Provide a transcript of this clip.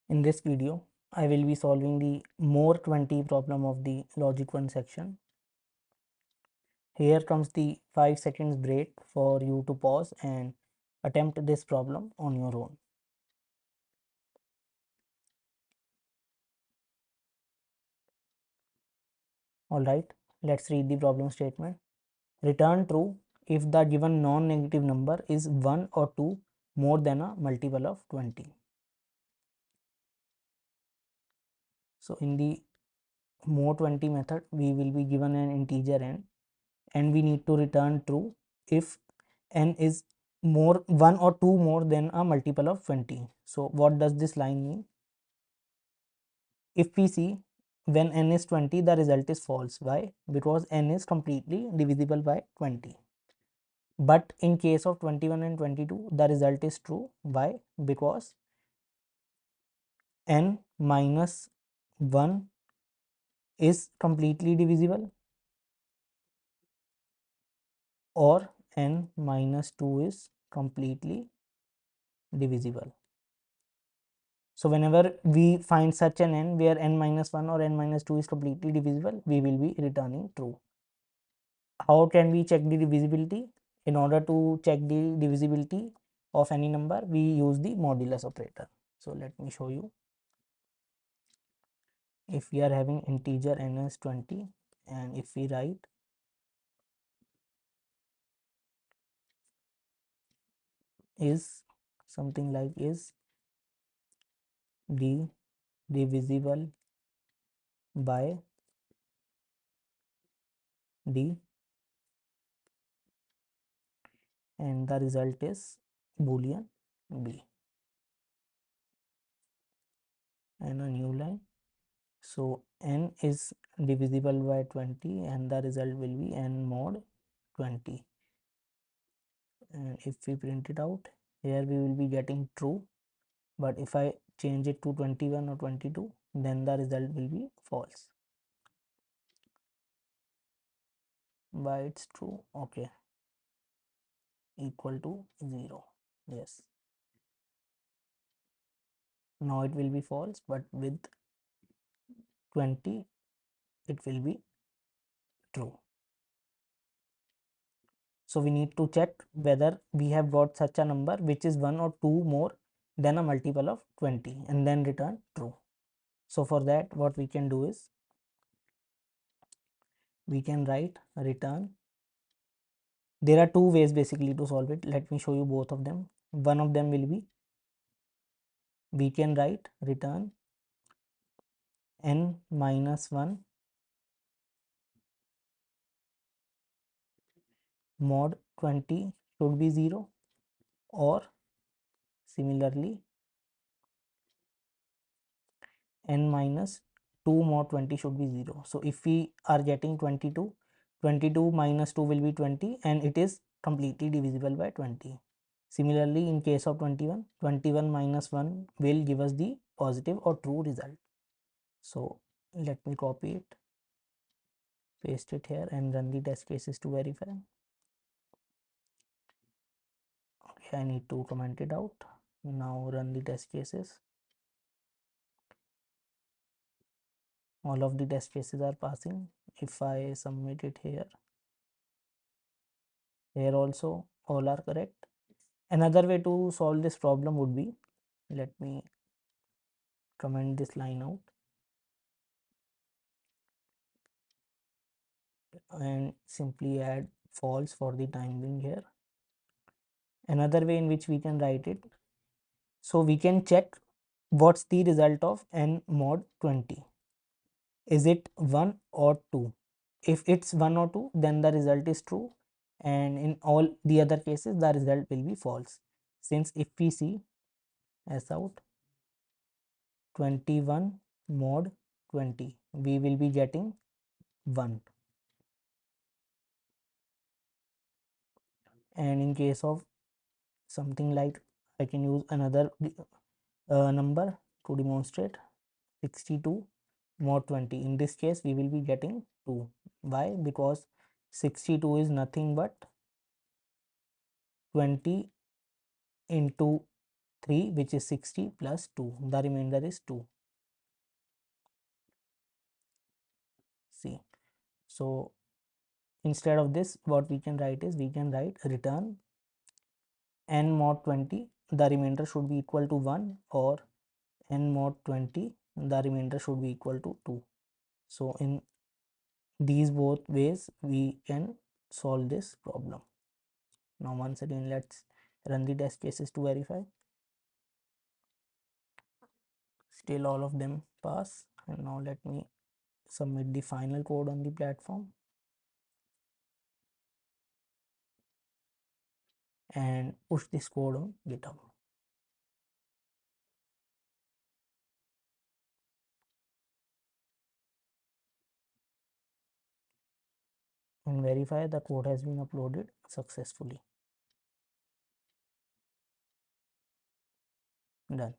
In this video, I will be solving the more 20 problem of the logic 1 section. Here comes the 5 seconds break for you to pause and attempt this problem on your own. Alright, let's read the problem statement. Return true if the given non-negative number is 1 or 2 more than a multiple of 20. So in the more 20 method, we will be given an integer n and we need to return true if n is more 1 or 2 more than a multiple of 20. So what does this line mean? If we see, when n is 20, the result is false. Why? Because n is completely divisible by 20. But in case of 21 and 22, the result is true. Why? Because n minus 1 is completely divisible, or n minus 2 is completely divisible. So whenever we find such an n where n minus 1 or n minus 2 is completely divisible, we will be returning true. How can we check the divisibility? In order to check the divisibility of any number, we use the modulus operator. So let me show you. If we are having integer n as 20, and if we write is something like is divisible by d, and the result is boolean b, and a new line. So n is divisible by 20 and the result will be n mod 20, and if we print it out, here we will be getting true, but if I change it to 21 or 22, then the result will be false. Why it's true? Okay, equal to 0. Yes, now it will be false, but with 20 it will be true. So we need to check whether we have got such a number which is 1 or 2 more than a multiple of 20, and then return true. So for that, what we can do is we can write return. There are two ways basically to solve it. Let me show you both of them. One of them will be, we can write return n minus 1 mod 20 should be 0, or similarly n minus 2 mod 20 should be 0. So if we are getting 22, 22 minus 2 will be 20, and it is completely divisible by 20. Similarly, in case of 21, 21 minus 1 will give us the positive or true result. So let me copy it, paste it here, and run the test cases to verify. Okay, I need to comment it out. Now run the test cases. All of the test cases are passing. If I submit it here, here also all are correct. Another way to solve this problem would be, let me comment this line out and simply add false for the time being here. Another way in which we can write it, so we can check what's the result of n mod 20. Is it 1 or 2? If it's 1 or 2, then the result is true, and in all the other cases the result will be false. Since if we see as out 21 mod 20, we will be getting 1, and in case of something like, I can use another number to demonstrate, 62 mod 20. In this case we will be getting 2. Why? Because 62 is nothing but 20 into 3, which is 60, plus 2. The remainder is 2. See. So instead of this, what we can write is, we can write return n mod 20, the remainder should be equal to 1, or n mod 20, the remainder should be equal to 2. So in these both ways we can solve this problem. Now once again, let's run the test cases to verify. Still all of them pass. And now let me submit the final code on the platform and push this code on GitHub. And verify the code has been uploaded successfully. Done.